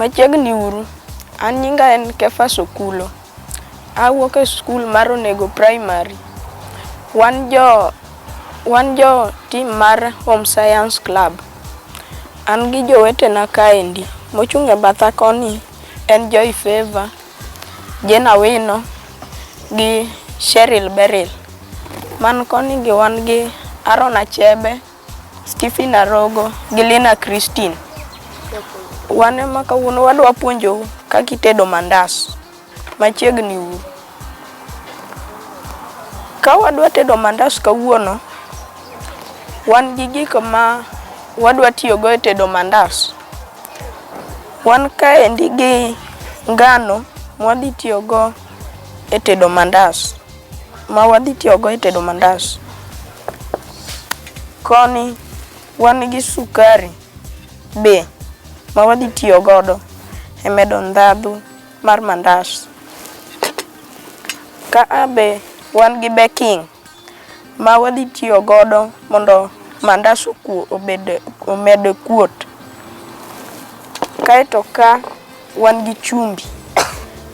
Machiegni uru. An nyinga en Kefas Okulo. Awuok e skul mar Onego Primary. Wan jo team mar Home Science Club. An gi jowetena kaendi. Mochung' e batha koni en Joy Favor, Jena Wino gi Cheryl Beryl. Man koni gi wan gi Aaron Achebe, Stephen Arogo gi Lina Christine. Wan ema kawuono wadwa puonjou kaka itedo mandas machiegni uru. Ka wadwa tedo mandas kawuono, wan gi gik ma wadwa tiyogo e tedo mandas. Wan kaendi gi ngano mwadhi tiyogo e tedo mandas. Koni wan gi sukari be ma wadhi tiyo godo e medo ndhadhu mar mandas. Kaa be wan gi baking ma wadhi tiyo godo mondo mandas omed kuot. Kaeto ka wan gi chumbi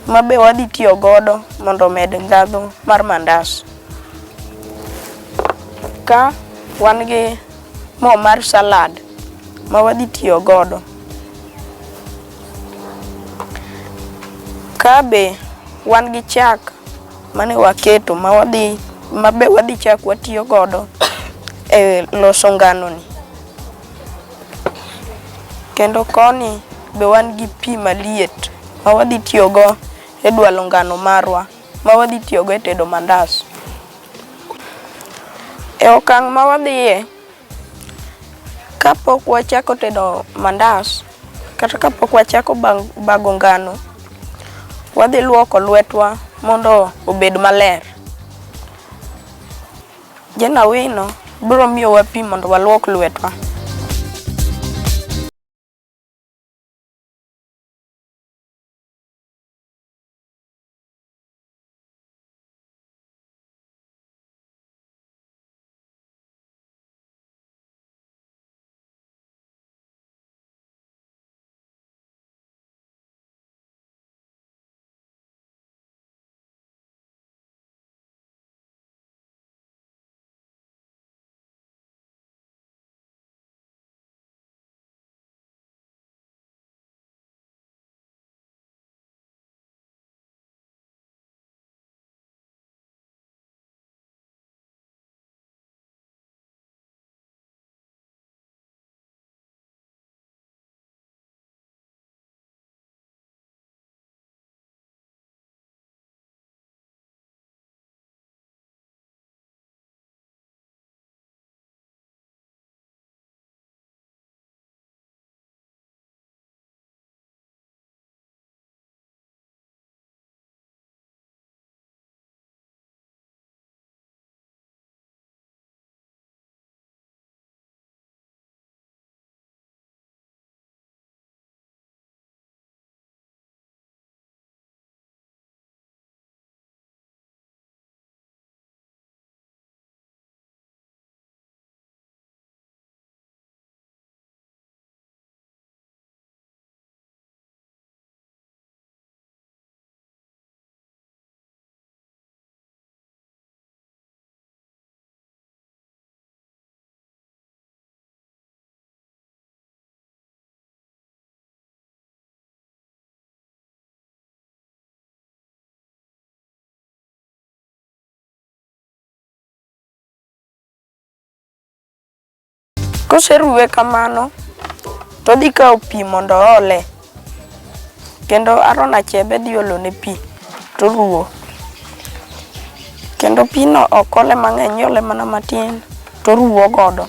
ma be wadhi tiyo godo mondo omed ndhadhu mar mandas. Ka wan gi mo mar salad ma wadhi tiyo godo. Ka be wan gi chak mane waketo ma be wadhi chak watiyo godo e loso ngano ni. Kendo koni be wan gi pi maliet ma wadhi tiyogo e dwalo ngano marwa ma wadhi tiyogo e tedo mandas. E okang' ma wadhiye, kapok wachako tedo mandas kata kapok wachako bago ngano, wadhi luoko lwetwa mondo obed maler. Jena Wino biro miyowa pi mondo waluok lwetwa. Koseruwe kamano, to dhi kawo pi mondo ole. Kendo Aaron Achebe dhi olone pi to ruwo. Kendo pi no ok ole mang'eny, ole mana matin to ruwo godo.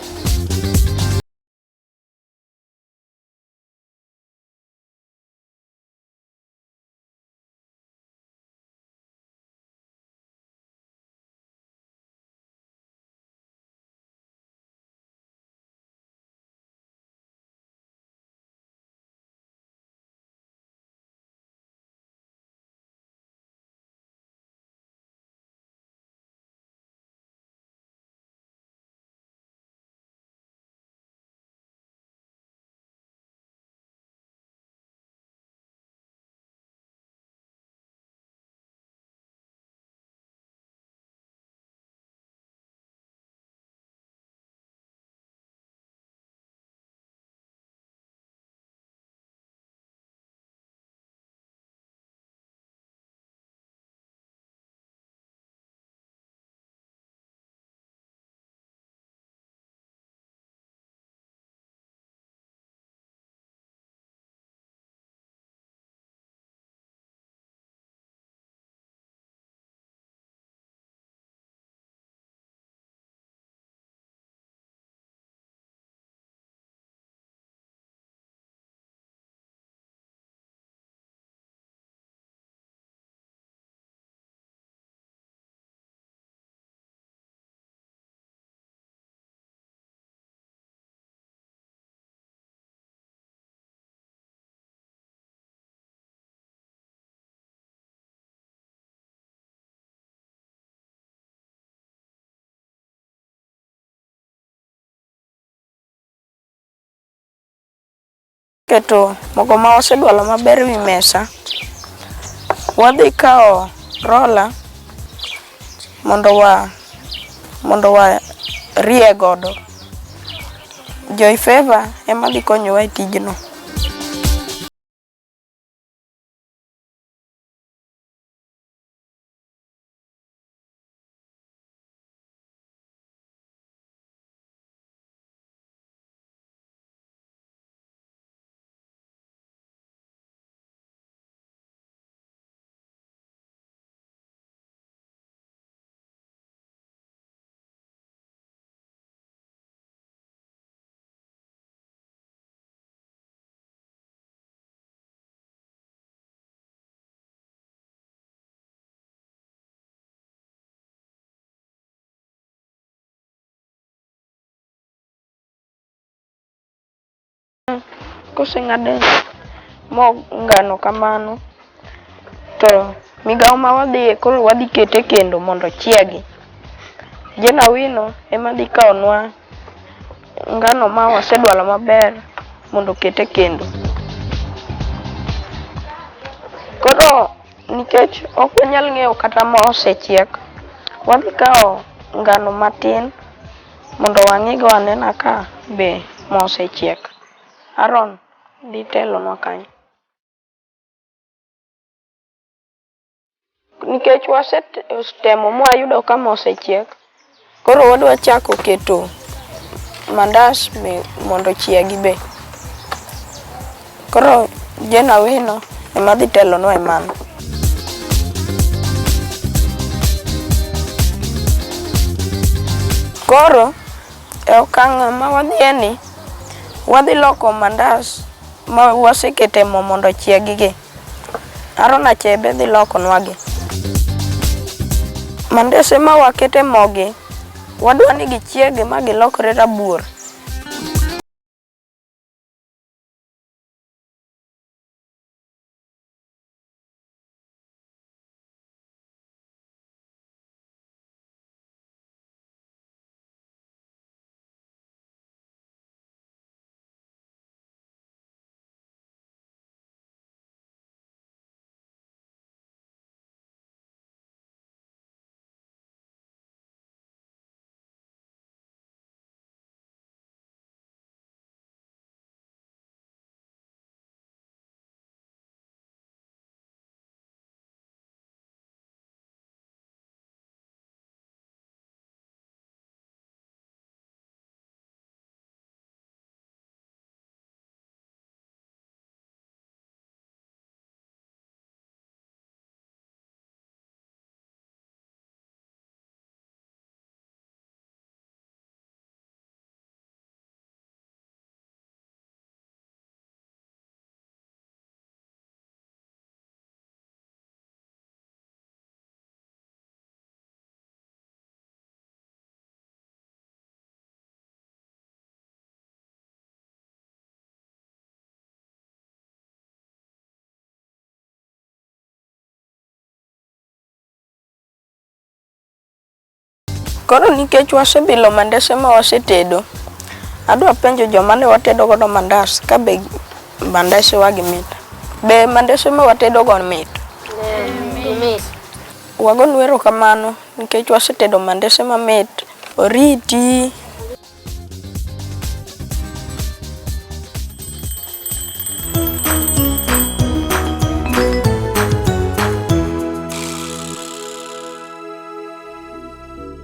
keto mogo ma wasedwalo maber wi mesa, wadhi kao rola mondo wa rie godo. Joy Favor ema dhi konyowa e tijno. Koseng'ade ngano kamano, to migao ma wadhiye koro wadhi kete kendo mondo chiegi. Jenawino ema dhi kaonwa ngano ma wasedwalo maber mondo kete kendo. Koro nikech ok wanyal ng'eyo kata ma osechiek, wadhi kao ngano matin mondo wang'igo anena ka be ma osechiek. Aaron dhi telonwa kanyo. Nikech wasetemo mwayudo ka ma osechiek, koro wadwa chako keto mandas mondo chiegi be. Koro Jenawino ema dhi telonwa e mano. Koro e okang' ma wadhieni, wadhi loko mandas ma wasekete mo mondo chiegi gi. Aaron Achebe dhi lokonwagi. Mandese ma wakete mogi, wadwa ni gichiegi ma gilokre rabuor. Koro nikech wasebilo mandese ma wasetedo, adwa penjo joma ne watedo godo mandas ka be mandese wa gi mit. Be mandese ma watedo godo mit? Mit. Wago nwero kamano nikech wasetedo mandese ma mit. Oriti.